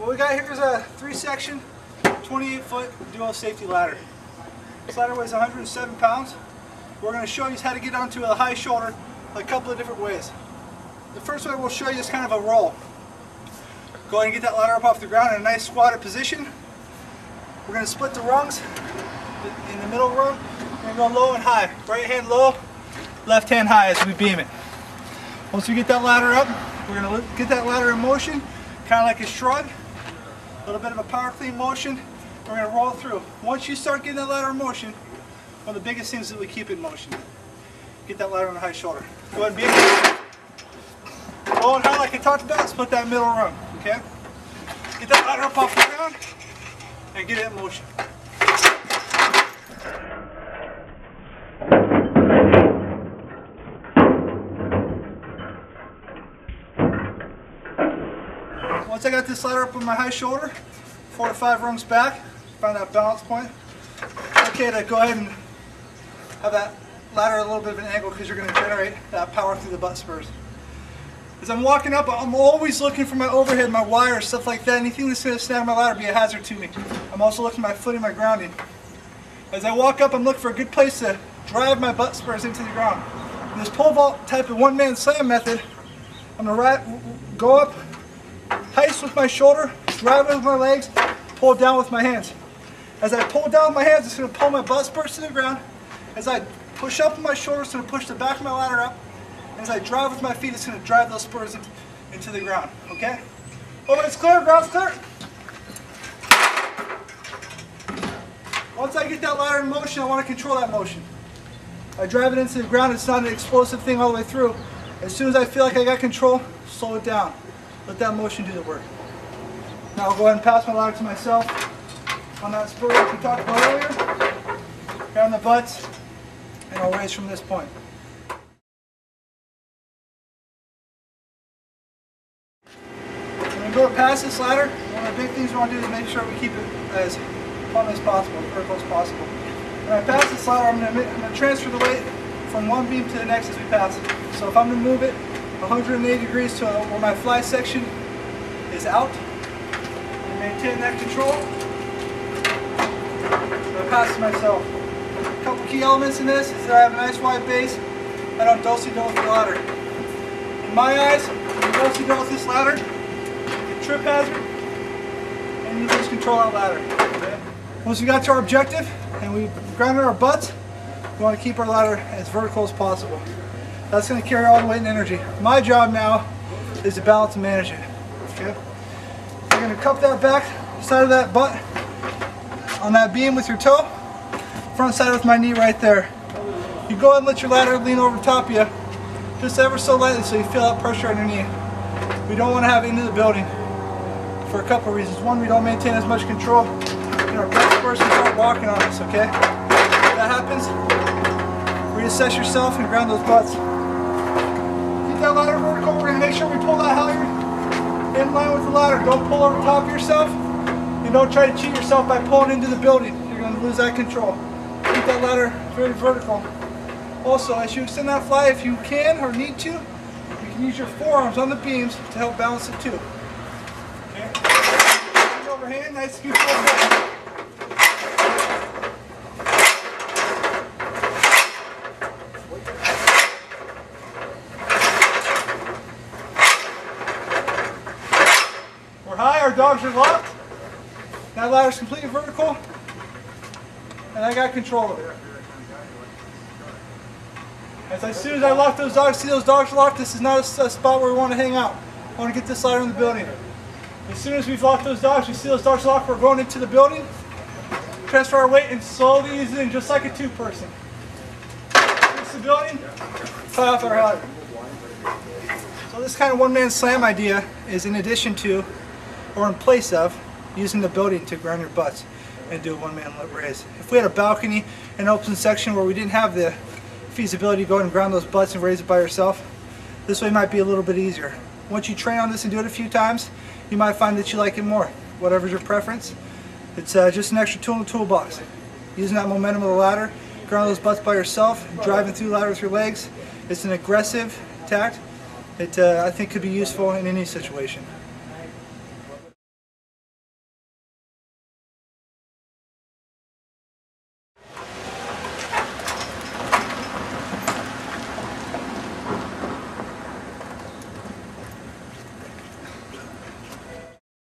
What we got here is a 3-section, 28-foot dual safety ladder. This ladder weighs 107 pounds. We're going to show you how to get onto a high shoulder a couple of different ways. The first way we'll show you is kind of a roll. Go ahead and get that ladder up off the ground in a nice squatted position. We're going to split the rungs in the middle rung. We're going to go low and high. Right hand low, left hand high as we beam it. Once we get that ladder up, we're going to get that ladder in motion, kind of like a shrug. A little bit of a power clean motion. We're going to roll through. Once you start getting that ladder in motion, one of the biggest things is that we keep it in motion. Get that ladder on the high shoulder. Go ahead and beam it. Low and high like I talked about, split that middle rung. Okay? Get that ladder up off the ground and get it in motion. Once I got this ladder up on my high shoulder, 4 to 5 rungs back, find that balance point. Okay, to go ahead and have that ladder at a little bit of an angle because you're going to generate that power through the butt spurs. As I'm walking up, I'm always looking for my overhead, my wires, stuff like that. Anything that's going to snag my ladder, be a hazard to me. I'm also looking at my footing, my grounding. As I walk up, I'm looking for a good place to drive my butt spurs into the ground. In this pole vault type of one-man slam method, I'm going to go up, heist with my shoulder, drive it with my legs, pull down with my hands. As I pull down with my hands, it's going to pull my butt spurs to the ground. As I push up with my shoulders, it's going to push the back of my ladder up. As I drive with my feet, it's going to drive those spurs into the ground. Okay? Overhead's clear, ground's clear. Once I get that ladder in motion, I want to control that motion. I drive it into the ground. It's not an explosive thing all the way through. As soon as I feel like I got control, slow it down. Let that motion do the work. Now I'll go ahead and pass my ladder to myself on that spur like we talked about earlier. Grab the butts, and I'll raise from this point. When we go past this ladder, one of the big things we want to do is make sure we keep it as plumb as possible, as vertical as possible. When I pass this ladder, I'm going to transfer the weight from one beam to the next as we pass it. So if I'm going to move it 180 degrees to where my fly section is out, and maintain that control, I pass to myself. A couple key elements in this is that I have a nice wide base. I don't do-si-do with the ladder. In my eyes, when you do-si-do with this ladder, it's a trip hazard, and you lose control of that ladder. Okay? Once we got to our objective and we grounded our butts, we want to keep our ladder as vertical as possible. That's going to carry all the weight and energy. My job now is to balance and manage it. Okay? You're going to cup that back side of that butt on that beam with your toe, front side with my knee right there. You go ahead and let your ladder lean over top of you, just ever so lightly so you feel that pressure on your knee. We don't want to have it into the building for a couple of reasons. One, we don't maintain as much control, and our butt spurs can start walking on us, okay? If that happens, reassess yourself and ground those butts. Keep that ladder vertical. We're going to make sure we pull that halyard in line with the ladder. Don't pull over top of yourself, and don't try to cheat yourself by pulling into the building. You're going to lose that control. Keep that ladder very vertical. Also, as you extend that fly, if you can or need to, you can use your forearms on the beams to help balance it too. Okay. Hand over hand, nice and controlled. We're high, our dogs are locked. That ladder's completely vertical, and I got control of it. As soon as I lock those dogs, see those dogs locked, this is not a spot where we want to hang out. I want to get this ladder in the building. As soon as we've locked those dogs, we see those dogs locked, we're going into the building, transfer our weight, and slowly ease it in just like a two-person. Reach the building, tie off our ladder. So this kind of one-man slam idea is in addition to, or in place of, using the building to ground your butts and do a one-man raise. If we had a balcony, an open section where we didn't have the feasibility to go and ground those butts and raise it by yourself, this way might be a little bit easier. Once you train on this and do it a few times, you might find that you like it more. Whatever's your preference, it's just an extra tool in the toolbox. Using that momentum of the ladder, ground those butts by yourself, driving through the ladder with your legs, it's an aggressive tact. It I think could be useful in any situation.